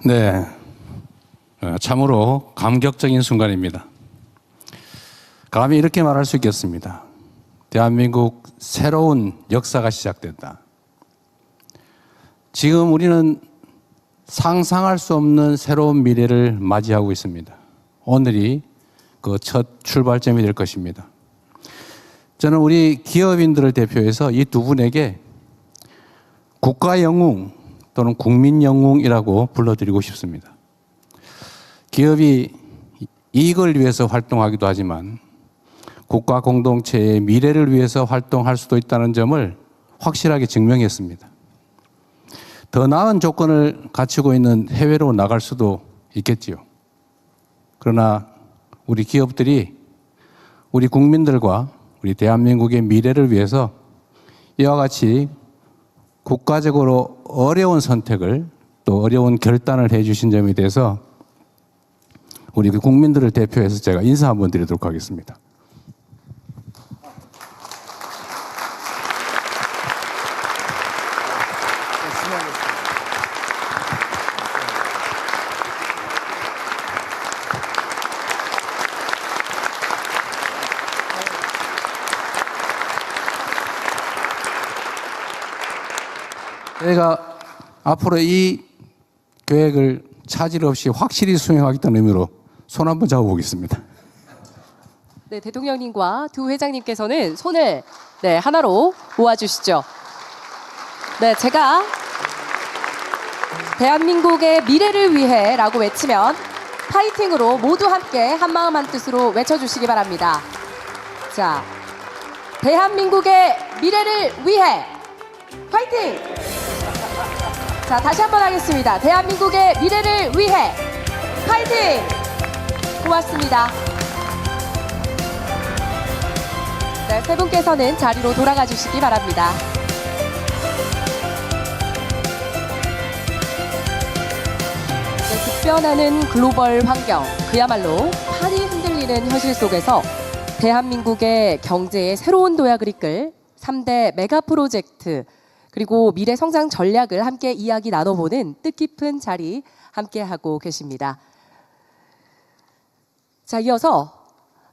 네, 참으로 감격적인 순간입니다. 감히 이렇게 말할 수 있겠습니다. 대한민국 새로운 역사가 시작된다. 지금 우리는 상상할 수 없는 새로운 미래를 맞이하고 있습니다. 오늘이 그 첫 출발점이 될 것입니다. 저는 우리 기업인들을 대표해서 이 두 분에게 국가 영웅 또는 국민 영웅이라고 불러드리고 싶습니다. 기업이 이익을 위해서 활동하기도 하지만 국가 공동체의 미래를 위해서 활동할 수도 있다는 점을 확실하게 증명했습니다. 더 나은 조건을 갖추고 있는 해외로 나갈 수도 있겠지요. 그러나 우리 기업들이 우리 국민들과 우리 대한민국의 미래를 위해서 이와 같이 국가적으로 어려운 선택을 또 어려운 결단을 해 주신 점에 대해서 우리 국민들을 대표해서 제가 인사 한번 드리도록 하겠습니다. 저희가 앞으로 이 계획을 차질 없이 확실히 수행하겠다는 의미로 손 한번 잡아보겠습니다. 네, 대통령님과 두 회장님께서는 손을 하나로 모아주시죠. 네, 제가 대한민국의 미래를 위해라고 외치면 파이팅으로 모두 함께 한마음 한뜻으로 외쳐주시기 바랍니다. 자, 대한민국의 미래를 위해 파이팅! 자, 다시 한번 하겠습니다. 대한민국의 미래를 위해 파이팅! 고맙습니다. 네, 세 분께서는 자리로 돌아가 주시기 바랍니다. 네, 급변하는 글로벌 환경, 그야말로 판이 흔들리는 현실 속에서 대한민국의 경제의 새로운 도약을 이끌 3대 메가 프로젝트 그리고 미래 성장 전략을 함께 이야기 나눠보는 뜻깊은 자리 함께하고 계십니다. 자, 이어서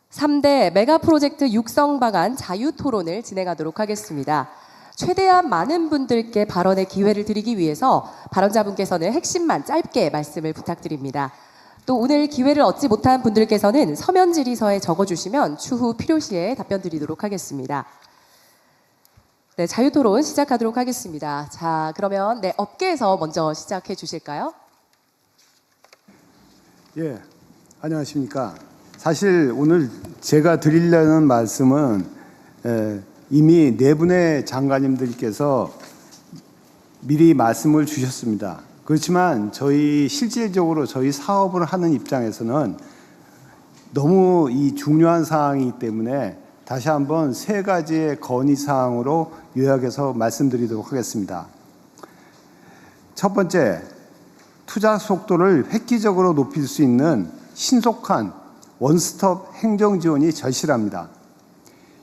3대 메가 프로젝트 육성 방안 자유 토론을 진행하도록 하겠습니다. 최대한 많은 분들께 발언의 기회를 드리기 위해서 발언자분께서는 핵심만 짧게 말씀을 부탁드립니다. 또 오늘 기회를 얻지 못한 분들께서는 서면 질의서에 적어주시면 추후 필요시에 답변 드리도록 하겠습니다. 네, 자유 토론 시작하도록 하겠습니다. 자, 그러면 업계에서 먼저 시작해 주실까요? 예, 안녕하십니까. 사실 오늘 제가 드리려는 말씀은 이미 네 분의 장관님들께서 미리 말씀을 주셨습니다. 그렇지만 저희 실질적으로 저희 사업을 하는 입장에서는 너무 이 중요한 사항이기 때문에 다시 한번 세 가지의 건의사항으로 요약해서 말씀드리도록 하겠습니다. 첫 번째, 투자 속도를 획기적으로 높일 수 있는 신속한 원스톱 행정 지원이 절실합니다.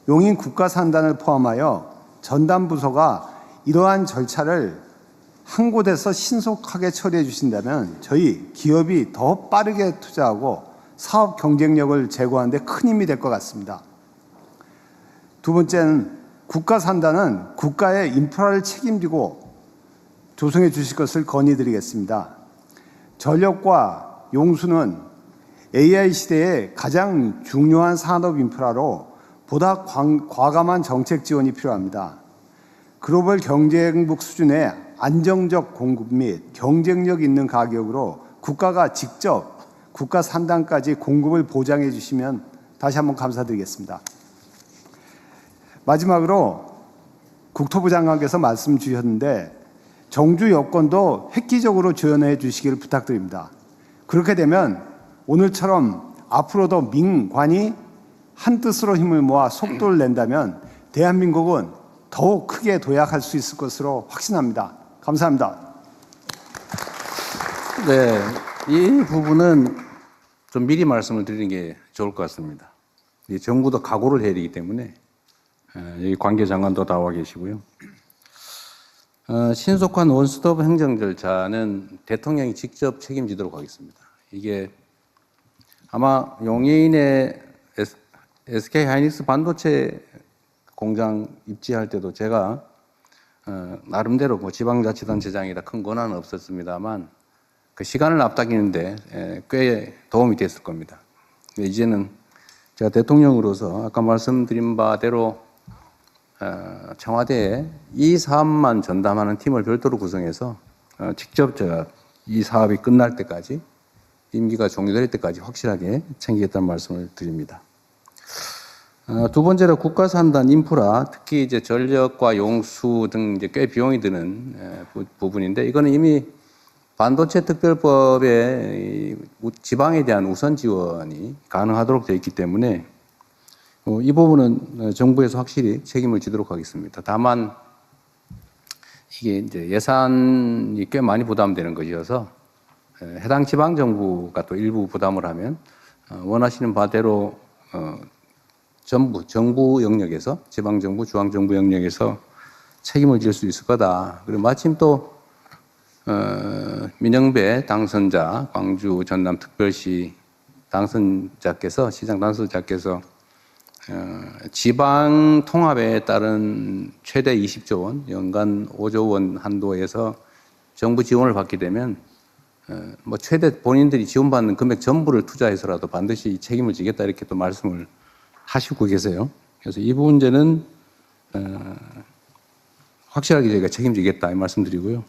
용인 국가산단을 포함하여 전담 부서가 이러한 절차를 한 곳에서 신속하게 처리해 주신다면 저희 기업이 더 빠르게 투자하고 사업 경쟁력을 제고하는 데 큰 힘이 될 것 같습니다. 두 번째는 국가산단은 국가의 인프라를 책임지고 조성해 주실 것을 건의드리겠습니다. 전력과 용수는 AI 시대의 가장 중요한 산업 인프라로 보다 과감한 정책 지원이 필요합니다. 글로벌 경쟁국 수준의 안정적 공급 및 경쟁력 있는 가격으로 국가가 직접 국가 산단까지 공급을 보장해 주시면 다시 한번 감사드리겠습니다. 마지막으로 국토부 장관께서 말씀 주셨는데 정주 여건도 획기적으로 지원해 주시기를 부탁드립니다. 그렇게 되면 오늘처럼 앞으로도 민관이 한뜻으로 힘을 모아 속도를 낸다면 대한민국은 더욱 크게 도약할 수 있을 것으로 확신합니다. 감사합니다. 네, 이 부분은 좀 미리 말씀을 드리는 게 좋을 것 같습니다. 정부도 각오를 해야 되기 때문에 여기 관계 장관도 나와 계시고요. 신속한 원스톱 행정 절차는 대통령이 직접 책임지도록 하겠습니다. 이게 아마 용인의 SK 하이닉스 반도체 공장 입지할 때도 제가 나름대로 뭐 지방자치단체장이라 큰 권한은 없었습니다만 그 시간을 앞당기는데 꽤 도움이 됐을 겁니다. 이제는 제가 대통령으로서 아까 말씀드린 바대로 청와대에 이 사업만 전담하는 팀을 별도로 구성해서 직접 제가 이 사업이 끝날 때까지 임기가 종료될 때까지 확실하게 챙기겠다는 말씀을 드립니다. 두 번째로 국가산단 인프라, 특히 이제 전력과 용수 등 이제 꽤 비용이 드는 부분인데 이거는 이미 반도체 특별법에 지방에 대한 우선 지원이 가능하도록 되어 있기 때문에 이 부분은 정부에서 확실히 책임을 지도록 하겠습니다. 다만 이게 이제 예산이 꽤 많이 부담되는 것이어서 해당 지방 정부가 또 일부 부담을 하면 원하시는 바대로 정부 영역에서 지방 정부, 중앙 정부 영역에서 책임을 질 수 있을 거다. 그리고 마침 또 민영배 당선자, 광주 전남 특별시 당선자께서 시장 당선자께서 지방 통합에 따른 최대 20조 원, 연간 5조 원 한도에서 정부 지원을 받게 되면 뭐 최대 본인들이 지원받는 금액 전부를 투자해서라도 반드시 책임을 지겠다 이렇게 또 말씀을 하시고 계세요. 그래서 이 문제는 확실하게 저희가 책임지겠다 이 말씀드리고요.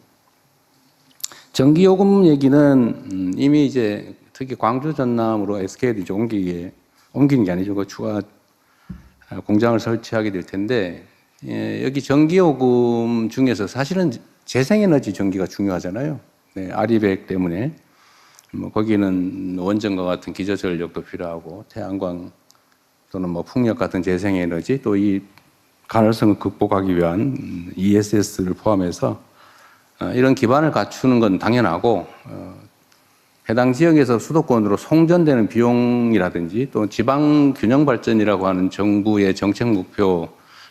전기요금 얘기는 이미 이제 특히 광주 전남으로 SK도 이제 옮기는 게 아니죠. 그 추가 공장을 설치하게 될 텐데 여기 전기요금 중에서 사실은 재생에너지 전기가 중요하잖아요. 네, 아리백 때문에 뭐 거기는 원전과 같은 기저전력도 필요하고 태양광 또는 뭐 풍력 같은 재생에너지 또 이 가능성을 극복하기 위한 ESS를 포함해서 이런 기반을 갖추는 건 당연하고 해당 지역에서 수도권으로 송전되는 비용이라든지 또 지방 균형 발전이라고 하는 정부의 정책 목표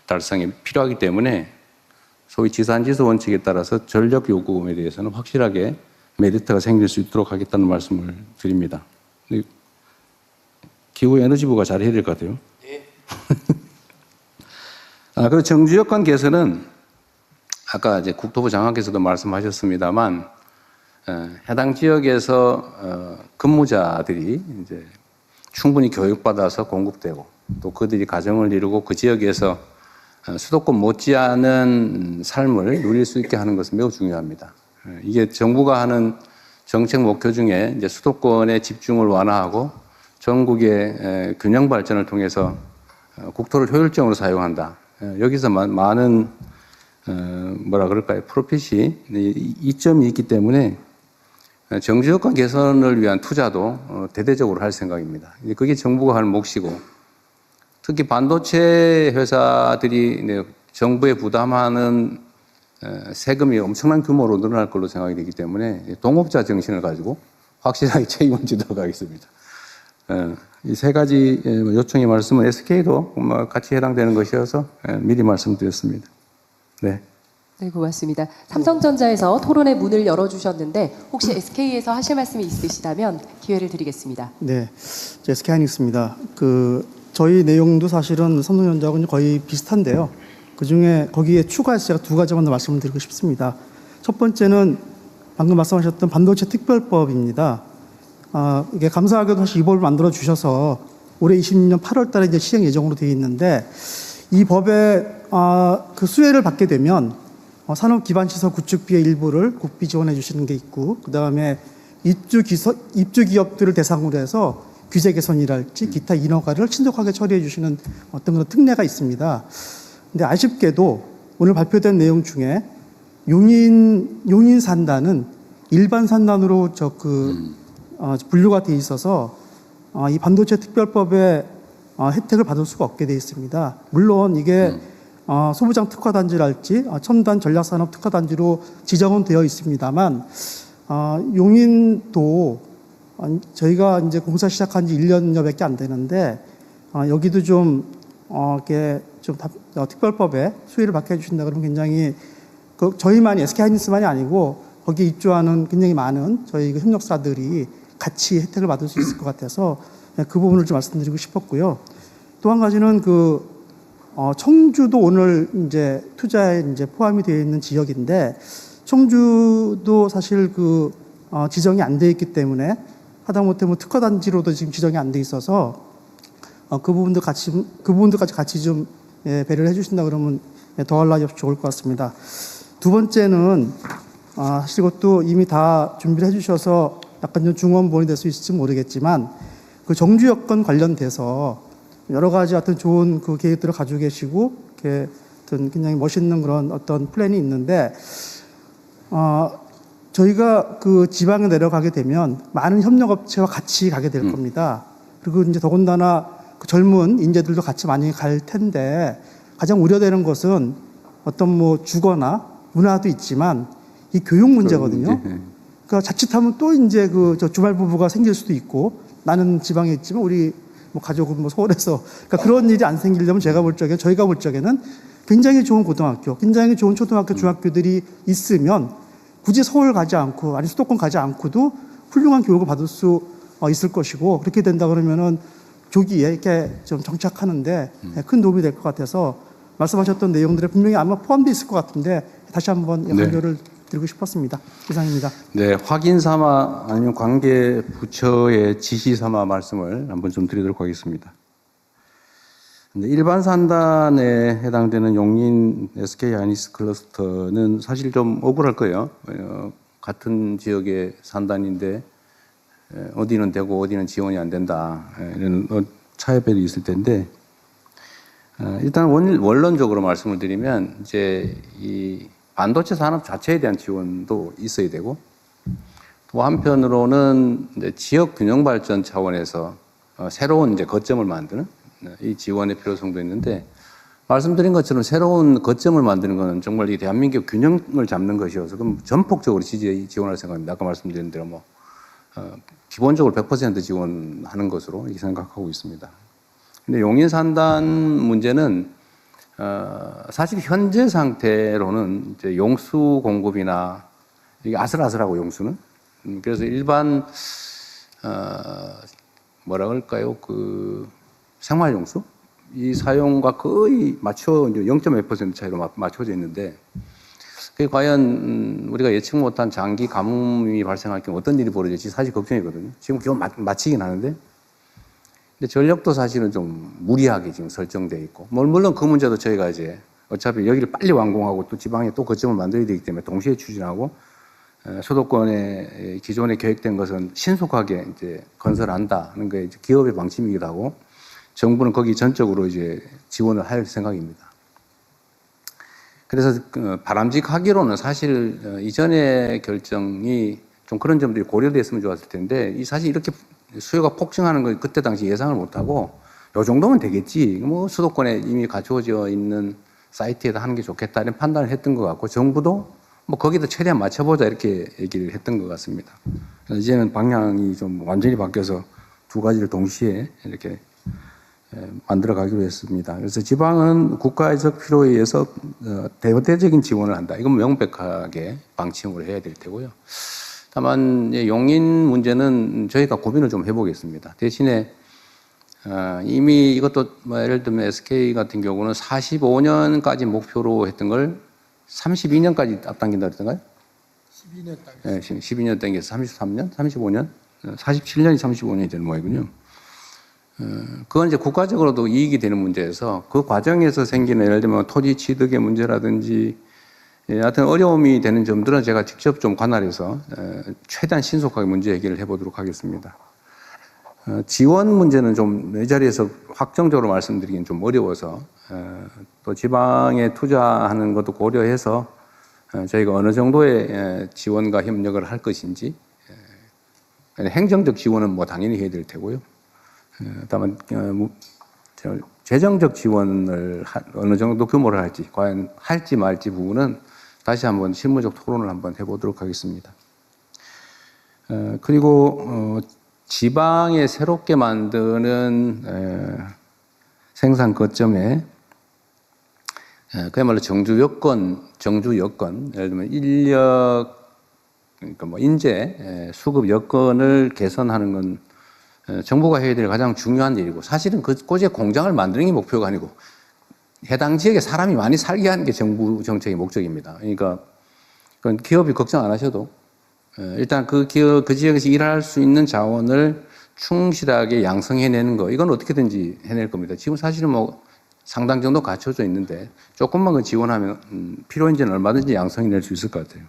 달성이 필요하기 때문에 소위 지산지수 원칙에 따라서 전력 요금에 대해서는 확실하게 메리트가 생길 수 있도록 하겠다는 말씀을 드립니다. 기후에너지부가 잘해야 될 것 같아요. 네. 그리고 정주 여건 개선은 아까 이제 국토부 장관께서도 말씀하셨습니다만 해당 지역에서 근무자들이 이제 충분히 교육받아서 공급되고 또 그들이 가정을 이루고 그 지역에서 수도권 못지않은 삶을 누릴 수 있게 하는 것은 매우 중요합니다. 이게 정부가 하는 정책 목표 중에 이제 수도권의 집중을 완화하고 전국의 균형 발전을 통해서 국토를 효율적으로 사용한다. 여기서 많은 뭐라 그럴까요? 프로핏이 이점이 있기 때문에 정주 여건 개선을 위한 투자도 대대적으로 할 생각입니다. 그게 정부가 할 몫이고 특히 반도체 회사들이 정부에 부담하는 세금이 엄청난 규모로 늘어날 걸로 생각이 되기 때문에 동업자 정신을 가지고 확실하게 책임을 지도록 하겠습니다. 이 세 가지 요청의 말씀은 SK도 같이 해당되는 것이어서 미리 말씀드렸습니다. 네. 네, 고맙습니다. 삼성전자에서 토론의 문을 열어주셨는데 혹시 SK에서 하실 말씀이 있으시다면 기회를 드리겠습니다. 네, SK하이닉스입니다. 저희 내용도 사실은 삼성전자하고는 거의 비슷한데요. 그중에 거기에 추가해서 제가 두 가지만 더 말씀을 드리고 싶습니다. 첫 번째는 방금 말씀하셨던 반도체 특별법입니다. 이게 감사하게도 사실 이 법을 만들어 주셔서 올해 20년 8월 달에 이제 시행 예정으로 되어 있는데 이 법에 그 수혜를 받게 되면 산업기반시설 구축비의 일부를 국비 지원해 주시는 게 있고 그다음에 입주 기업들을 대상으로 해서 규제 개선이랄지 기타 인허가를 신속하게 처리해 주시는 어떤 그런 특례가 있습니다. 근데 아쉽게도 오늘 발표된 내용 중에 용인 산단은 일반 산단으로 분류가 돼 있어서 이 반도체 특별법의 혜택을 받을 수가 없게 돼 있습니다. 물론 이게 소부장 특화단지랄지 첨단 전략산업 특화단지로 지정은 되어 있습니다만 용인도 저희가 이제 공사 시작한 지 1년여밖에 안 되는데 여기도 좀 특별법에 수혜를 받게 해주신다 그러면 굉장히 저희만이 SK하이닉스만이 아니고 거기에 입주하는 굉장히 많은 저희 협력사들이 같이 혜택을 받을 수 있을 것 같아서 그 부분을 좀 말씀드리고 싶었고요. 또 한 가지는 청주도 오늘 이제 투자에 이제 포함이 되어 있는 지역인데 청주도 사실 지정이 안 돼 있기 때문에 하다못해 특허 단지로도 지금 지정이 안 돼 있어서 그 부분들까지 같이 좀 배려를 해주신다 그러면 더할 나위 없이 좋을 것 같습니다. 두 번째는 사실 이것도 이미 다 준비를 해주셔서 약간 좀 중원본이 될 수 있을지 모르겠지만 그 정주 여건 관련돼서 여러 가지 어떤 좋은 계획들을 가지고 계시고 어떤 굉장히 멋있는 그런 어떤 플랜이 있는데 저희가 지방에 내려가게 되면 많은 협력업체와 같이 가게 될 겁니다. 그리고 이제 더군다나 젊은 인재들도 같이 많이 갈 텐데 가장 우려되는 것은 어떤 주거나 문화도 있지만 이 교육 문제거든요. 그러니까 자칫하면 또 이제 저 주말 부부가 생길 수도 있고 나는 지방에 있지만 우리 가족은 서울에서 그러니까 그런 일이 안 생기려면 저희가 볼 적에는 굉장히 좋은 고등학교, 굉장히 좋은 초등학교, 중학교들이 있으면 굳이 서울 가지 않고 아니 수도권 가지 않고도 훌륭한 교육을 받을 수 있을 것이고 그렇게 된다 그러면은 조기에 이렇게 좀 정착하는데 큰 도움이 될 것 같아서 말씀하셨던 내용들에 분명히 아마 포함되어 있을 것 같은데 다시 한번 강조를 드리고 싶었습니다. 이상입니다. 네, 확인 삼아 아니면 관계 부처의 지시 삼아 말씀을 한번 좀 드리도록 하겠습니다. 일반 산단에 해당되는 용인 SK하이닉스 클러스터는 사실 좀 억울할 거예요. 같은 지역의 산단인데 어디는 되고 어디는 지원이 안 된다 이런 차이별이 있을 텐데 일단 원론적으로 말씀을 드리면 이제 이 반도체 산업 자체에 대한 지원도 있어야 되고 또 한편으로는 이제 지역 균형 발전 차원에서 새로운 이제 거점을 만드는 이 지원의 필요성도 있는데 말씀드린 것처럼 새로운 거점을 만드는 것은 정말 이 대한민국 균형을 잡는 것이어서 그럼 전폭적으로 지원할 생각입니다. 아까 말씀드린 대로 기본적으로 100% 지원하는 것으로 이렇게 생각하고 있습니다. 근데 용인 산단 문제는 사실 현재 상태로는 이제 용수 공급이나 이게 아슬아슬하고 용수는 그래서 일반 뭐라 그럴까요? 생활 용수 이 사용과 거의 맞춰 이제 0.1% 차이로 맞춰져 있는데 그게 과연 우리가 예측 못한 장기 가뭄이 발생할 경우 어떤 일이 벌어질지 사실 걱정이거든요. 지금 겨우 마치긴 하는데. 근데 전력도 사실은 좀 무리하게 지금 설정되어 있고, 물론 그 문제도 저희가 이제 어차피 여기를 빨리 완공하고 또 지방에 또 거점을 만들어야 되기 때문에 동시에 추진하고, 수도권에 기존에 계획된 것은 신속하게 이제 건설한다 하는 게 이제 기업의 방침이기도 하고, 정부는 거기 전적으로 이제 지원을 할 생각입니다. 그래서 바람직하기로는 사실 이전의 결정이 좀 그런 점들이 고려됐으면 좋았을 텐데, 사실 이렇게 수요가 폭증하는 걸 그때 당시 예상을 못하고 요 정도면 되겠지 수도권에 이미 갖추어져 있는 사이트에다 하는 게 좋겠다 이런 판단을 했던 것 같고 정부도 거기다 최대한 맞춰보자 이렇게 얘기를 했던 것 같습니다. 이제는 방향이 좀 완전히 바뀌어서 두 가지를 동시에 이렇게 만들어 가기로 했습니다. 그래서 지방은 국가적 필요에 의해서 대대적인 지원을 한다. 이건 명백하게 방침으로 해야 될 테고요. 다만 용인 문제는 저희가 고민을 좀 해보겠습니다. 대신에 이미 이것도 예를 들면 SK 같은 경우는 45년까지 목표로 했던 걸 32년까지 앞당긴다 그랬던가요? 12년 당겼어요. 네, 12년 당겨서 33년, 35년, 47년이 35년이 되는 모양이군요. 그건 이제 국가적으로도 이익이 되는 문제여서 그 과정에서 생기는 예를 들면 토지 취득의 문제라든지 하여튼 어려움이 되는 점들은 제가 직접 좀 관할해서 최대한 신속하게 문제 해결을 해보도록 하겠습니다. 지원 문제는 좀 이 자리에서 확정적으로 말씀드리기는 좀 어려워서 또 지방에 투자하는 것도 고려해서 저희가 어느 정도의 지원과 협력을 할 것인지 행정적 지원은 당연히 해야 될 테고요. 다만 재정적 지원을 어느 정도 규모를 할지 과연 할지 말지 부분은 다시 한번 실무적 토론을 한번 해보도록 하겠습니다. 그리고 지방에 새롭게 만드는 생산 거점에 그야말로 정주 여건, 예를 들면 인력, 그러니까 뭐 인재, 수급 여건을 개선하는 건 정부가 해야 될 가장 중요한 일이고, 사실은 그곳에 공장을 만드는 게 목표가 아니고 해당 지역에 사람이 많이 살게 하는 게 정부 정책의 목적입니다. 그러니까 그건 기업이 걱정 안 하셔도 일단 그 지역에서 일할 수 있는 자원을 충실하게 양성해내는 거, 이건 어떻게든지 해낼 겁니다. 지금 사실은 뭐 상당 정도 갖춰져 있는데 조금만 그 지원하면 필요인지는 얼마든지 양성해낼 수 있을 것 같아요.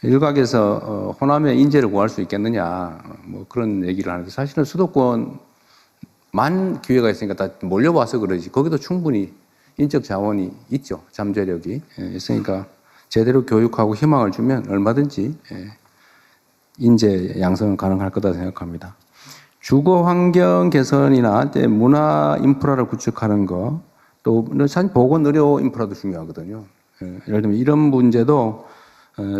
일각에서 호남에 인재를 구할 수 있겠느냐 뭐 그런 얘기를 하는데, 사실은 수도권만 기회가 있으니까 다 몰려와서 그러지 거기도 충분히 인적 자원이 있죠. 잠재력이 있으니까 제대로 교육하고 희망을 주면 얼마든지 인재 양성은 가능할 거다 생각합니다. 주거 환경 개선이나 문화 인프라를 구축하는 거, 또 사실 보건 의료 인프라도 중요하거든요. 예를 들면 이런 문제도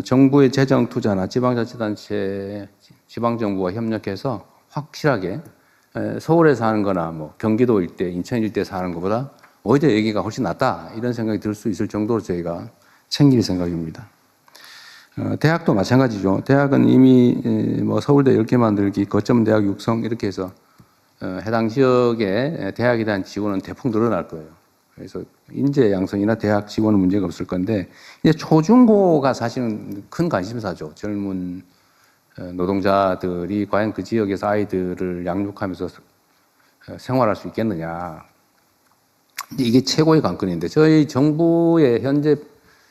정부의 재정 투자나 지방자치단체, 지방정부와 협력해서 확실하게 서울에 사는 거나 뭐 경기도 일대, 인천 일대 사는 것보다 오히려 여기가 훨씬 낫다, 이런 생각이 들 수 있을 정도로 저희가 챙길 생각입니다. 대학도 마찬가지죠. 대학은 이미 뭐 서울대 10개 만들기, 거점 대학 육성 이렇게 해서 해당 지역에 대학에 대한 지원은 대폭 늘어날 거예요. 그래서 인재 양성이나 대학 지원은 문제가 없을 건데, 이제 초중고가 사실은 큰 관심사죠. 젊은 노동자들이 과연 그 지역에서 아이들을 양육하면서 생활할 수 있겠느냐. 이게 최고의 관건인데, 저희 정부의 현재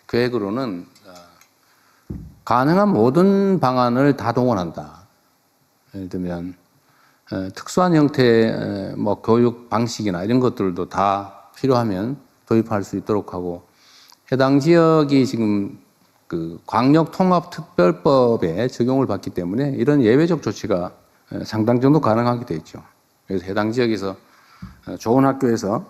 계획으로는 가능한 모든 방안을 다 동원한다. 예를 들면 특수한 형태의 뭐 교육 방식이나 이런 것들도 다 필요하면 도입할 수 있도록 하고, 해당 지역이 지금 그 광역통합특별법에 적용을 받기 때문에 이런 예외적 조치가 상당 정도 가능하게 돼 있죠. 그래서 해당 지역에서 좋은 학교에서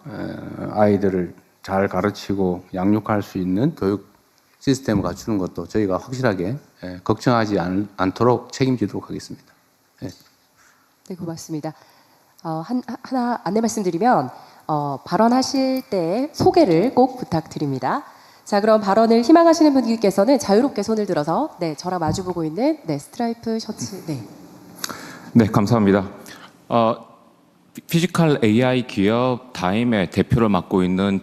아이들을 잘 가르치고 양육할 수 있는 교육 시스템을 갖추는 것도 저희가 확실하게 걱정하지 않도록 책임지도록 하겠습니다. 네, 고맙습니다. 하나 안내 말씀드리면 발언하실 때 소개를 꼭 부탁드립니다. 자, 그럼 발언을 희망하시는 분들께서는 자유롭게 손을 들어서 저랑 마주보고 있는 스트라이프 셔츠. 네, 감사합니다. 피지컬 AI 기업 다임의 대표를 맡고 있는